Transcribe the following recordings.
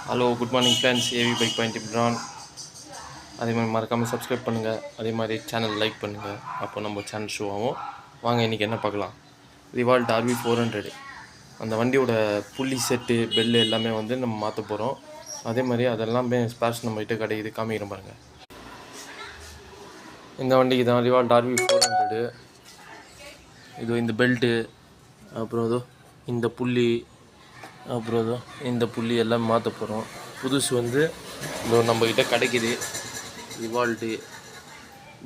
Hello good morning friends, AV bike point Imran. அதே மாதிரி மறக்காமல் சப்ஸ்கிரைப் பண்ணுங்கள். அதே மாதிரி சேனல் லைக் பண்ணுங்கள். அப்போ நம்ம சேனல் ஷோ ஆகும். வாங்க இன்றைக்கி என்ன பார்க்கலாம். ரிவால்ட் RV400 அந்த வண்டியோட புள்ளி செட்டு பெல்லு எல்லாமே வந்து நம்ம மாற்ற போகிறோம். அதே மாதிரி அதெல்லாமே ஸ்பேர்ஸ் நம்மகிட்ட கிடைக்குது, காமிக்கிறேன் பாருங்கள். இந்த வண்டிக்கு தான் ரிவால்ட் RV400. இதோ இந்த பெல்ட்டு, அப்புறம் இதோ இந்த புள்ளி, அப்புறம் இந்த புள்ளி எல்லாம் மாற்ற போகிறோம். புதுசு வந்து இதோ நம்மக்கிட்ட கிடைக்கிது. ரிவால்ட்டு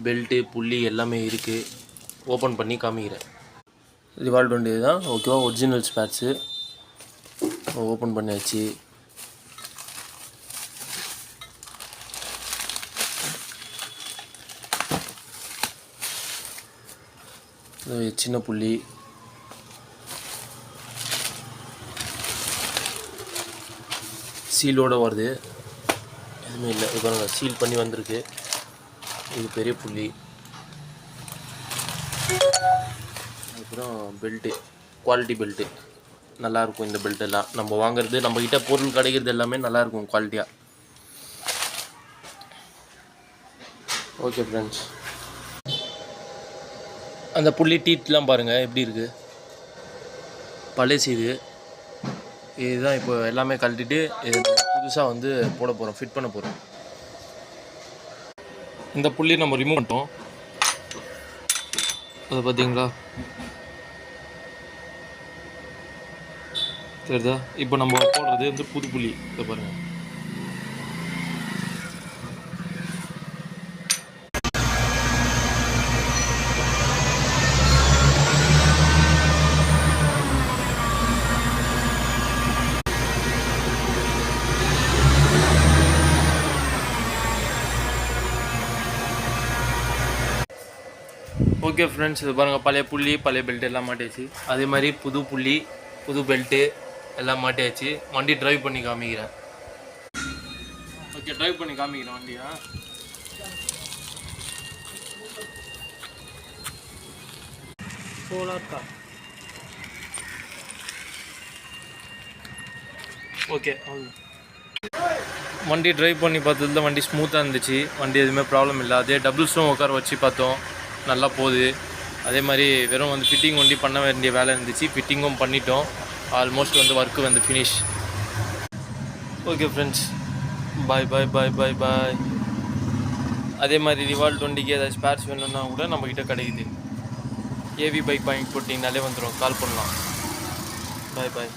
பெல்ட்டு புள்ளி எல்லாமே இருக்குது. ஓப்பன் பண்ணி காமிக்கிறேன். ரிவால்ட் வண்டி தான் ஓகேவா, ஒரிஜினல் ஸ்பேர்ஸு. ஓப்பன் பண்ணியாச்சு. சின்ன புள்ளி, சீலோடு வருது, எதுவுமே இல்லை. இது பாருங்கள், சீல் பண்ணி வந்திருக்கு. இது பெரிய புள்ளி. அப்புறம் பெல்ட்டு, குவாலிட்டி பெல்ட்டு நல்லாயிருக்கும். இந்த பெல்ட்டெல்லாம் நம்ம வாங்குறது, நம்மக்கிட்ட பொருள் கிடைக்கிறது எல்லாமே நல்லாயிருக்கும் குவாலிட்டியாக. ஓகே ஃப்ரெண்ட்ஸ், அந்த புள்ளி டீட்லாம் பாருங்கள் எப்படி இருக்குது. பழசு இதுதான். இப்போ எல்லாமே கழட்டிட்டு இது புதுசாக வந்து போட போகிறோம், ஃபிட் பண்ண போகிறோம். இந்த புள்ளி நம்ம ரிமூவ் பண்ணிட்டோம். அதை பார்த்தீங்களா, சரிதா? இப்போ நம்ம போடுறது வந்து புது புள்ளி. இதை பாருங்கள். ஓகே ஃப்ரெண்ட்ஸ், இது பாருங்கள், பழைய புள்ளி பழைய பெல்ட் எல்லாம் மாட்டியாச்சு. அதே மாதிரி புது புள்ளி புது பெல்ட்டு எல்லாம் மாட்டியாச்சு. வண்டி ட்ரைவ் பண்ணி காமிக்கிறேன். ஓகே, ட்ரைவ் பண்ணி காமிக்கிறேன் வண்டியா. ஓகே, வண்டி ட்ரைவ் பண்ணி பார்த்ததுல வண்டி ஸ்மூத்தாக இருந்துச்சு. வண்டி எதுவுமே ப்ராப்ளம் இல்லை. அதே டபுள் ஸ்டோன் உட்கார வச்சு பார்த்தோம், நல்லா போகுது. அதே மாதிரி வெறும் வந்து ஃபிட்டிங் வண்டி பண்ண வேண்டிய வேலை இருந்துச்சு, ஃபிட்டிங்கும் பண்ணிட்டோம். ஆல்மோஸ்ட் வந்து ஒர்க்கு வந்து ஃபினிஷ். ஓகே ஃப்ரெண்ட்ஸ், பாய் பாய் பாய் பாய் பாய். அதே மாதிரி ரிவால்ட் வண்டிக்கு ஏதாவது ஸ்பேர்ஸ் வேணும்னா கூட நம்மக்கிட்ட கிடைக்குது. ஏவி பைக் பாயிண்ட் போட்டிங்கனாலே வந்துடும், கால் பண்ணலாம். பாய் பாய்.